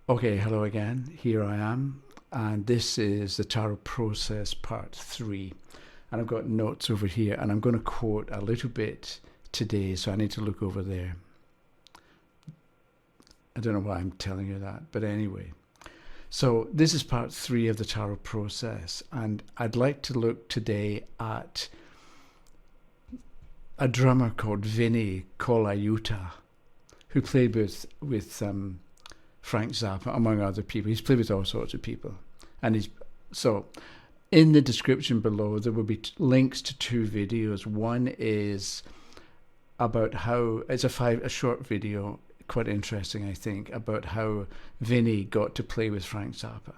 Okay, hello again. Here I am, and this is the Tarot Process Part 3. And I've got notes over here, and I'm going to quote a little bit today, so I need to look over there. I don't know why I'm telling you that, but anyway. So this is Part 3 of the Tarot Process, and I'd like to look today at a drummer called Vinni who played with Frank Zappa, among other people. He's played with all sorts of people. And so in the description below, there will be links to two videos. One is about how, it's a short video, quite interesting, I think, about how Vinni got to play with Frank Zappa.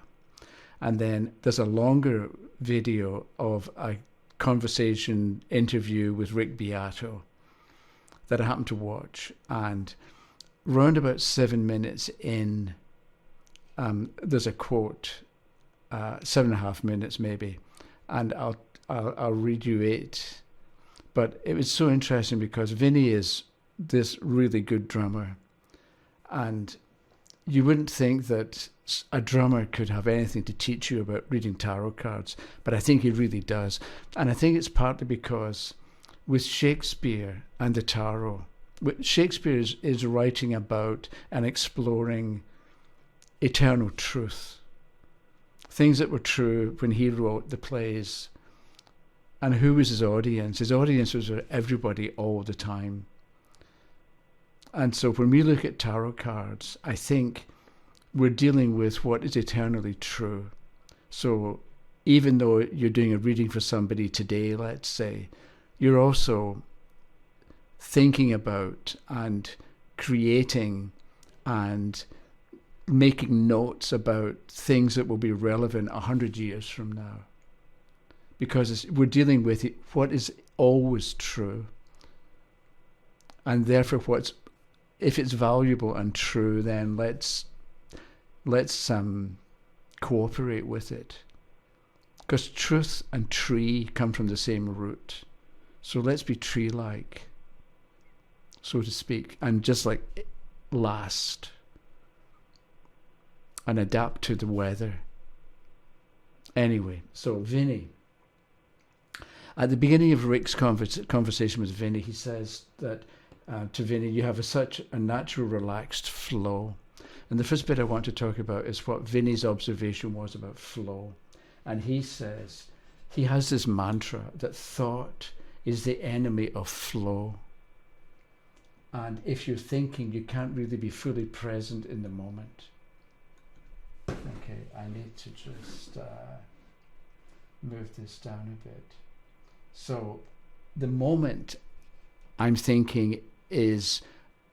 And then there's a longer video of a conversation interview with Rick Beato that I happened to watch. And round about 7 minutes in, there's a quote, 7.5 minutes maybe, and I'll read you it. But it was so interesting because Vinni is this really good drummer, and you wouldn't think that a drummer could have anything to teach you about reading tarot cards, but I think he really does. And I think it's partly because with Shakespeare and the tarot, Shakespeare is writing about and exploring eternal truth, things that were true when he wrote the plays. And who was his audience? His audience was everybody all the time. And so when we look at tarot cards, I think we're dealing with what is eternally true. So even though you're doing a reading for somebody today, let's say, you're also thinking about and creating and making notes about things that will be relevant 100 years from now. Because we're dealing with what is always true. And therefore, if it's valuable and true, then let's cooperate with it. Because truth and tree come from the same root. So let's be tree-like, so to speak, and just like last and adapt to the weather. Anyway, so Vinni. At the beginning of Rick's conversation with Vinni, he says that to Vinni, you have such a natural, relaxed flow. And the first bit I want to talk about is what Vinni's observation was about flow. And he says, he has this mantra that thought is the enemy of flow. And if you're thinking, you can't really be fully present in the moment. Okay, I need to just move this down a bit. So the moment I'm thinking is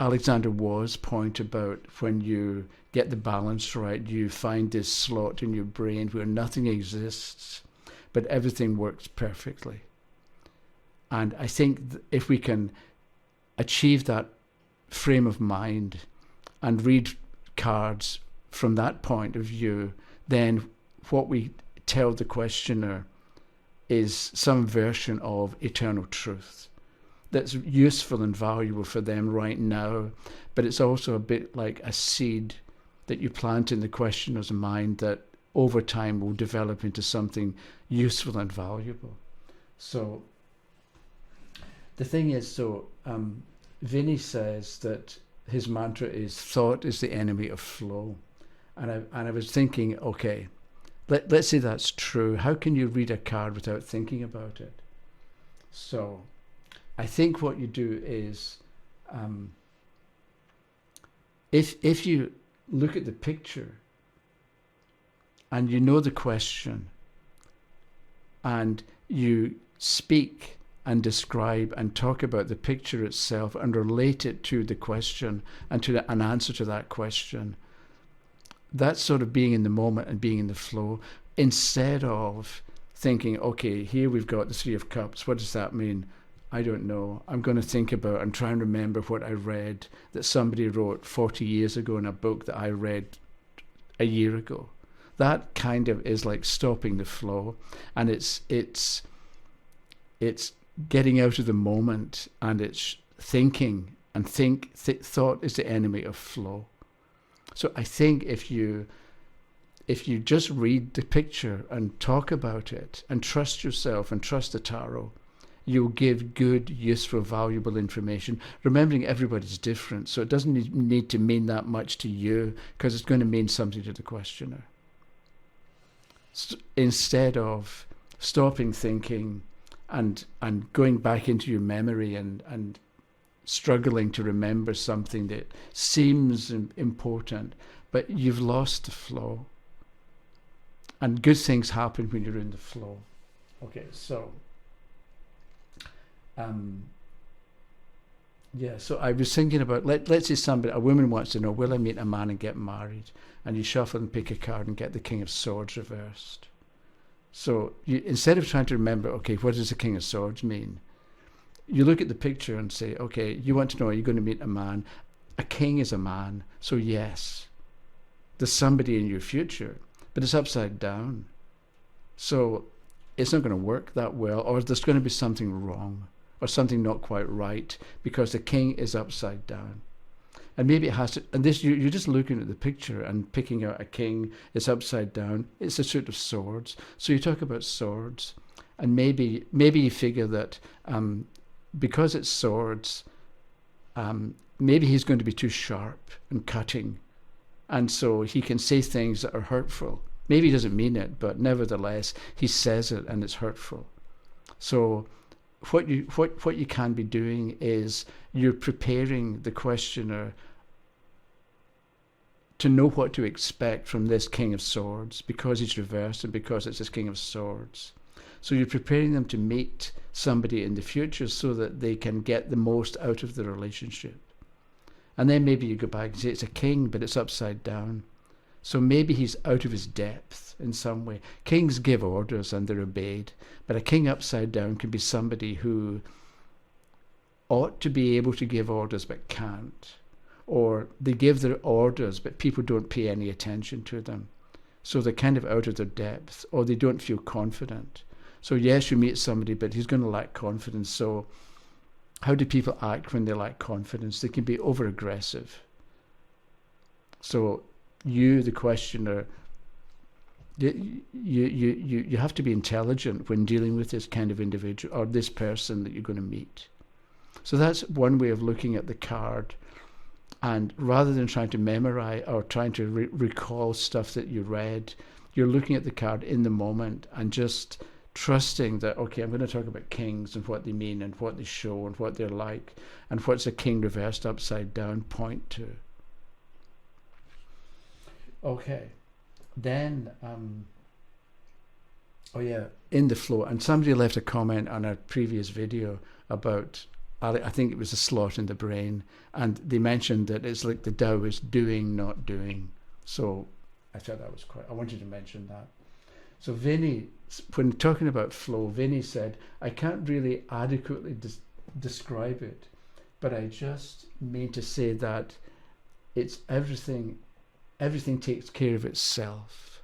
Alexander Waugh's point about when you get the balance right, you find this slot in your brain where nothing exists, but everything works perfectly. And I think if we can achieve that frame of mind and read cards from that point of view, then what we tell the questioner is some version of eternal truth that's useful and valuable for them right now, but it's also a bit like a seed that you plant in the questioner's mind that over time will develop into something useful and valuable. So the thing is, Vinni says that his mantra is thought is the enemy of flow. And I was thinking, okay, let's say that's true. How can you read a card without thinking about it? So I think what you do is, if you look at the picture and you know the question and you speak and describe and talk about the picture itself and relate it to the question and to an answer to that question, that's sort of being in the moment and being in the flow, instead of thinking, okay, here we've got the Three of Cups. What does that mean? I don't know. I'm going to think about and try and remember what I read that somebody wrote 40 years ago in a book that I read a year ago. That kind of is like stopping the flow, and it's getting out of the moment, and it's thinking, and thought is the enemy of flow. So I think if you just read the picture and talk about it and trust yourself and trust the tarot, you'll give good, useful, valuable information, remembering everybody's different. So it doesn't need to mean that much to you, because it's going to mean something to the questioner. Instead of stopping thinking and going back into your memory and struggling to remember something that seems important, but you've lost the flow. And good things happen when you're in the flow. Okay, so so I was thinking about, let's say a woman wants to know, will I meet a man and get married? And you shuffle and pick a card and get the King of Swords reversed. So instead of trying to remember, okay, what does the King of Swords mean? You look at the picture and say, okay, you want to know, are you going to meet a man? A king is a man. So yes, there's somebody in your future, but it's upside down. So it's not going to work that well, or there's going to be something wrong or something not quite right because the king is upside down. And maybe it has to, and this, you're just looking at the picture and picking out a king, it's upside down, it's a suit of swords. So you talk about swords, and maybe you figure that because it's swords, maybe he's going to be too sharp and cutting. And so he can say things that are hurtful. Maybe he doesn't mean it, but nevertheless, he says it and it's hurtful. So what you can be doing is you're preparing the questioner to know what to expect from this King of Swords, because he's reversed and because it's this King of Swords. So you're preparing them to meet somebody in the future so that they can get the most out of the relationship. And then maybe you go back and say it's a king, but it's upside down. So maybe he's out of his depth in some way. Kings give orders and they're obeyed, but a king upside down can be somebody who ought to be able to give orders but can't. Or they give their orders but people don't pay any attention to them. So they're kind of out of their depth, or they don't feel confident. So yes, you meet somebody, but he's going to lack confidence. So how do people act when they lack confidence? They can be over-aggressive. So you, the questioner, you have to be intelligent when dealing with this kind of individual or this person that you're going to meet. So that's one way of looking at the card. And rather than trying to memorize or trying to recall stuff that you read, you're looking at the card in the moment and just trusting that, okay, I'm going to talk about kings and what they mean and what they show and what they're like and what's a king reversed upside down point to. Okay, then, in the flow, and somebody left a comment on a previous video about, I think it was a slot in the brain, and they mentioned that it's like the Tao is doing, not doing. So I thought that was I wanted to mention that. So Vinni, when talking about flow, Vinni said, I can't really adequately describe it, but I just mean to say that it's everything takes care of itself.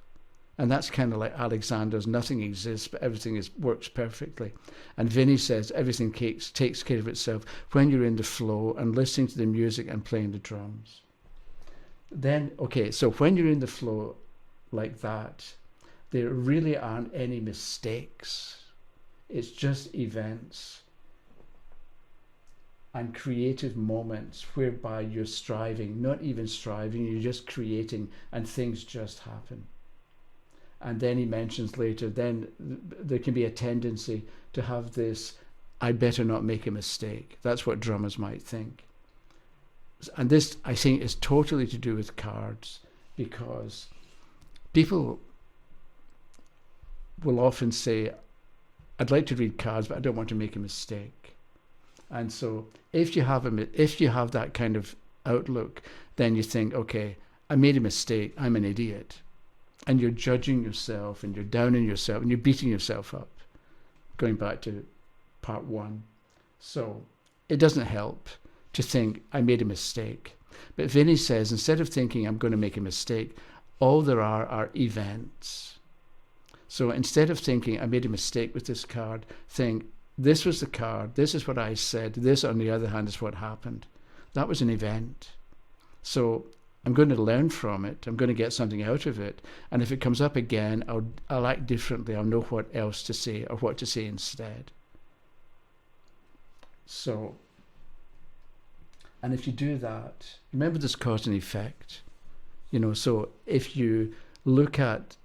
And that's kind of like Alexander's, nothing exists, but everything works perfectly. And Vinni says everything takes care of itself when you're in the flow and listening to the music and playing the drums. Then, okay, so when you're in the flow like that, there really aren't any mistakes. It's just events and creative moments whereby you're striving, not even striving, you're just creating, and things just happen. And then he mentions later, then there can be a tendency to have this, I better not make a mistake. That's what drummers might think. And this, I think, is totally to do with cards, because people will often say, I'd like to read cards, but I don't want to make a mistake. And so if you have that kind of outlook, then you think, okay, I made a mistake, I'm an idiot. And you're judging yourself and you're downing yourself and you're beating yourself up, going back to part 1. So it doesn't help to think, I made a mistake. But Vinni says, instead of thinking I'm going to make a mistake, all there are events. So instead of thinking I made a mistake with this card, think, this was the card, this is what I said, this on the other hand is what happened. That was an event. So I'm going to learn from it. I'm going to get something out of it. And if it comes up again, I'll act differently. I'll know what else to say or what to say instead. So, and if you do that, remember this cause and effect. So if you look at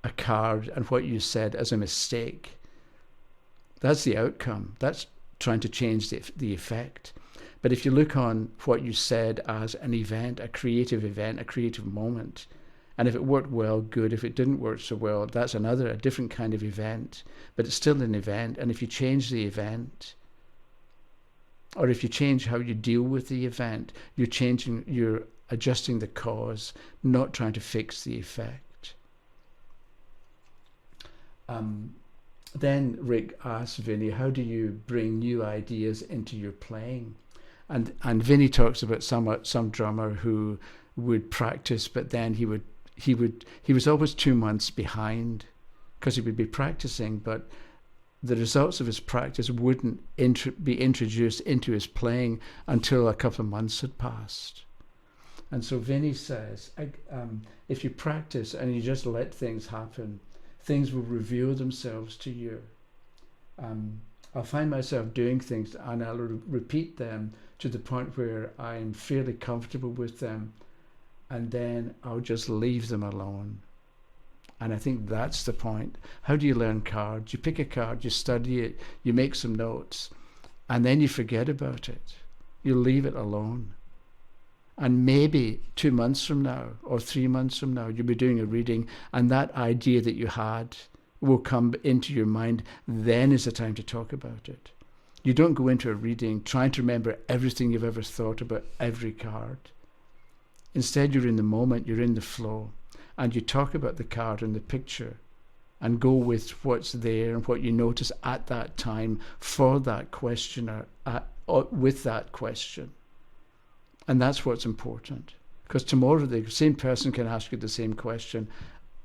a card and what you said as a mistake, that's the outcome. That's trying to change the effect. But if you look on what you said as an event, a creative moment, and if it worked well, good. If it didn't work so well, that's a different kind of event. But it's still an event. And if you change the event, or if you change how you deal with the event, you're adjusting the cause, not trying to fix the effect. Then Rick asked Vinny, how do you bring new ideas into your playing? And Vinny talks about some drummer who would practice, but then he was always 2 months behind because he would be practicing, but the results of his practice wouldn't be introduced into his playing until a couple of months had passed. And so Vinny says, if you practice and you just let things happen, things will reveal themselves to you. I'll find myself doing things and I'll repeat them to the point where I'm fairly comfortable with them, and then I'll just leave them alone. And I think that's the point. How do you learn cards? You pick a card, you study it, you make some notes, and then you forget about it. You leave it alone. And maybe 2 months from now or 3 months from now, you'll be doing a reading and that idea that you had will come into your mind. Then is the time to talk about it. You don't go into a reading trying to remember everything you've ever thought about every card. Instead, you're in the moment, you're in the flow, and you talk about the card and the picture and go with what's there and what you notice at that time for that questioner with that question. And that's what's important. Because tomorrow the same person can ask you the same question.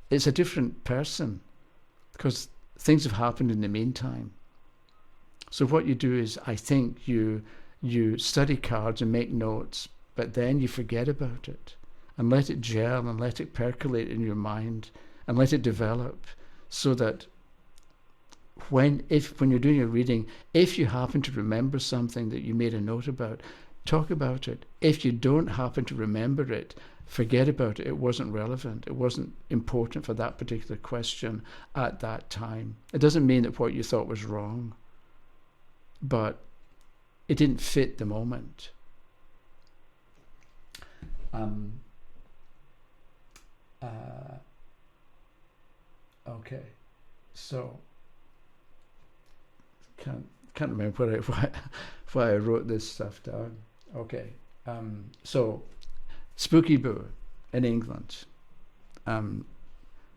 It's a different person because things have happened in the meantime. So what you do is, I think you study cards and make notes, but then you forget about it and let it gel and let it percolate in your mind and let it develop, so that when you're doing a reading, if you happen to remember something that you made a note about, talk about it. If you don't happen to remember it, forget about it. It wasn't relevant. It wasn't important for that particular question at that time. It doesn't mean that what you thought was wrong, but it didn't fit the moment. Okay, so can't remember why I wrote this stuff down. Okay, so Spooky Boo in England.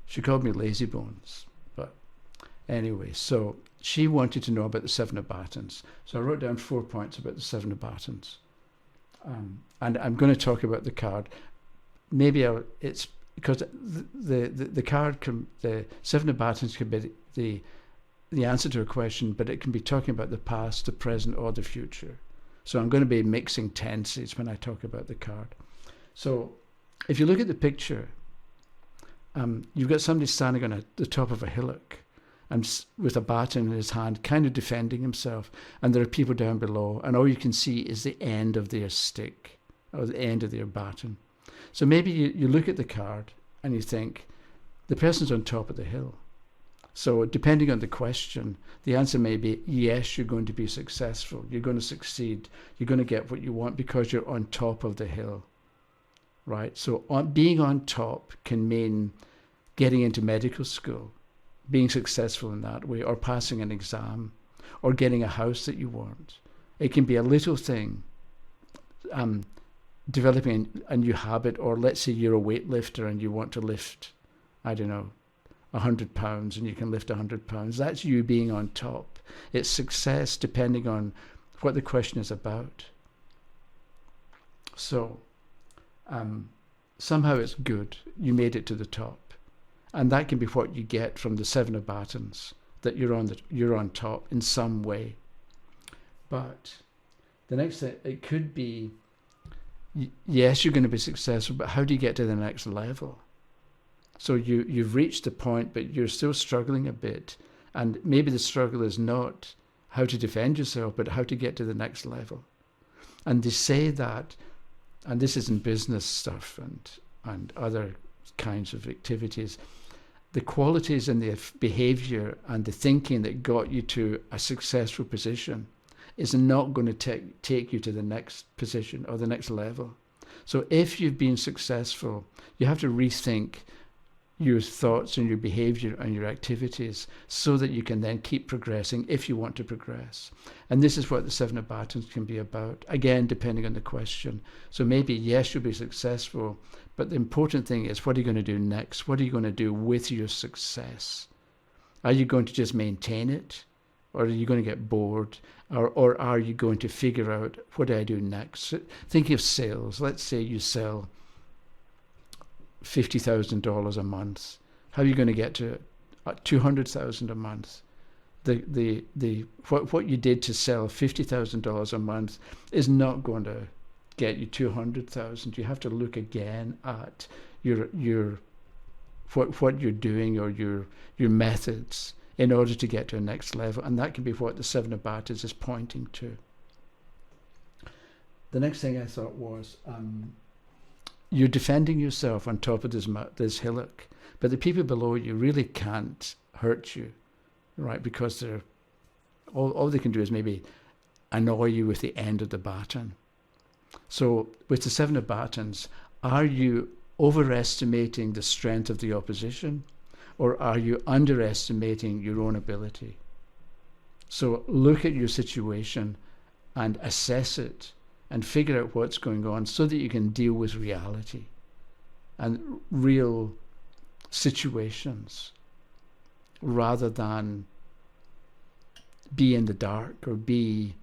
She called me Lazy Bones, but anyway, so she wanted to know about the Seven of Batons. So I wrote down 4 points about the Seven of Batons. And I'm going to talk about the card. Maybe it's because the card the Seven of Batons can be the answer to a question, but it can be talking about the past, the present, or the future. So I'm going to be mixing tenses when I talk about the card. So if you look at the picture, you've got somebody standing on the top of a hillock and with a baton in his hand, kind of defending himself, and there are people down below, and all you can see is the end of their stick or the end of their baton. So maybe you look at the card and you think, the person's on top of the hill. So depending on the question, the answer may be, yes, you're going to be successful. You're going to succeed. You're going to get what you want because you're on top of the hill, right? So being on top can mean getting into medical school, being successful in that way, or passing an exam, or getting a house that you want. It can be a little thing, developing a new habit, or let's say you're a weightlifter and you want to lift, I don't know, 100 pounds, and you can lift 100 pounds. That's you being on top. It's success depending on what the question is about. So somehow it's good. You made it to the top. And that can be what you get from the Seven of Batons, that you're on top in some way. But the next thing, it could be yes, you're going to be successful, but how do you get to the next level? So you've reached the point, but you're still struggling a bit. And maybe the struggle is not how to defend yourself, but how to get to the next level. And they say that, and this is in business stuff and other kinds of activities, the qualities and the behavior and the thinking that got you to a successful position is not going to take you to the next position or the next level. So if you've been successful, you have to rethink your thoughts and your behavior and your activities so that you can then keep progressing if you want to progress. And this is what the Seven of Batons can be about, again, depending on the question. So maybe, yes, you'll be successful, but the important thing is, what are you going to do next? What are you going to do with your success? Are you going to just maintain it? Or are you going to get bored? Or are you going to figure out, what do I do next? Think of sales. Let's say you sell $50,000 a month. How are you going to get to $200,000 a month? What you did to sell $50,000 a month is not going to get you 200,000. You have to look again at what you're doing or your methods in order to get to a next level, and that can be what the Seven of Batons is pointing to. The next thing I thought was, you're defending yourself on top of this hillock, but the people below you really can't hurt you, right? Because they're all they can do is maybe annoy you with the end of the baton. So with the Seven of Batons, are you overestimating the strength of the opposition, or are you underestimating your own ability? So look at your situation and assess it and figure out what's going on so that you can deal with reality and real situations rather than be in the dark or be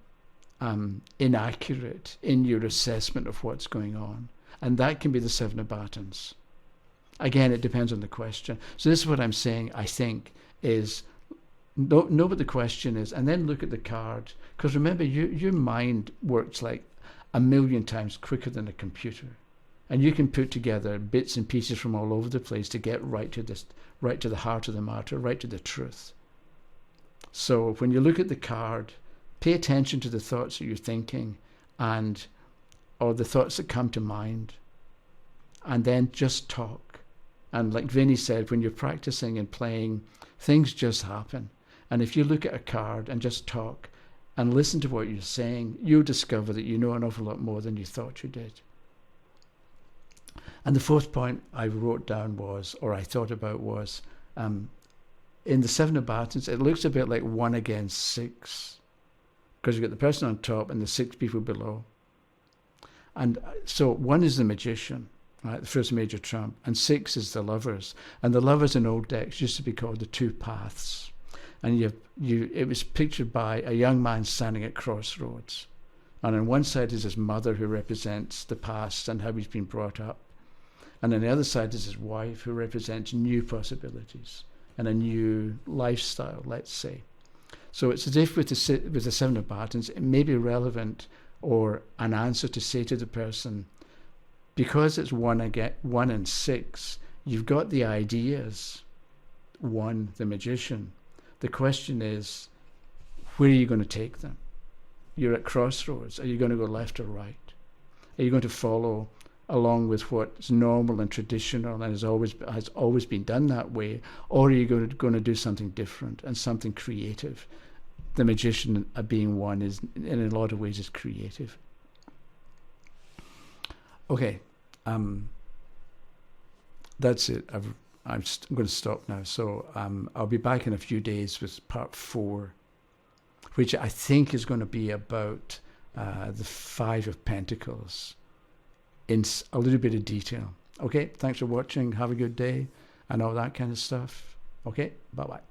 inaccurate in your assessment of what's going on. And that can be the Seven of Batons. Again, it depends on the question. So this is what I'm saying, I think, is know what the question is and then look at the card. Because remember, your mind works like 1,000,000 times quicker than a computer. And you can put together bits and pieces from all over the place to get right to the heart of the matter, right to the truth. So when you look at the card, pay attention to the thoughts that you're thinking or the thoughts that come to mind. And then just talk. And like Vinny said, when you're practicing and playing, things just happen. And if you look at a card and just talk and listen to what you're saying, you'll discover that you know an awful lot more than you thought you did. And the fourth point I wrote down was, or I thought about was, in the Seven of Batons, it looks a bit like 1 against 6. Because you've got the person on top and the 6 people below. And so 1 is the magician. Right, the first major trump, and 6 is the lovers, and the lovers in old decks used to be called the two paths, and it was pictured by a young man standing at crossroads, and on one side is his mother who represents the past and how he's been brought up, and on the other side is his wife who represents new possibilities and a new lifestyle, let's say. So it's as if with the Seven of Batons, it may be relevant or an answer to say to the person, because it's 1 and 6, you've got the ideas. 1, the magician. The question is, where are you going to take them? You're at crossroads. Are you going to go left or right? Are you going to follow along with what's normal and traditional and has always been done that way, or are you going to do something different and something creative? The magician, being 1, is in a lot of ways is creative. Okay. That's it. I'm going to stop now. So I'll be back in a few days with part 4, which I think is going to be about the 5 of Pentacles in a little bit of detail. Okay, thanks for watching. Have a good day and all that kind of stuff. Okay, bye-bye.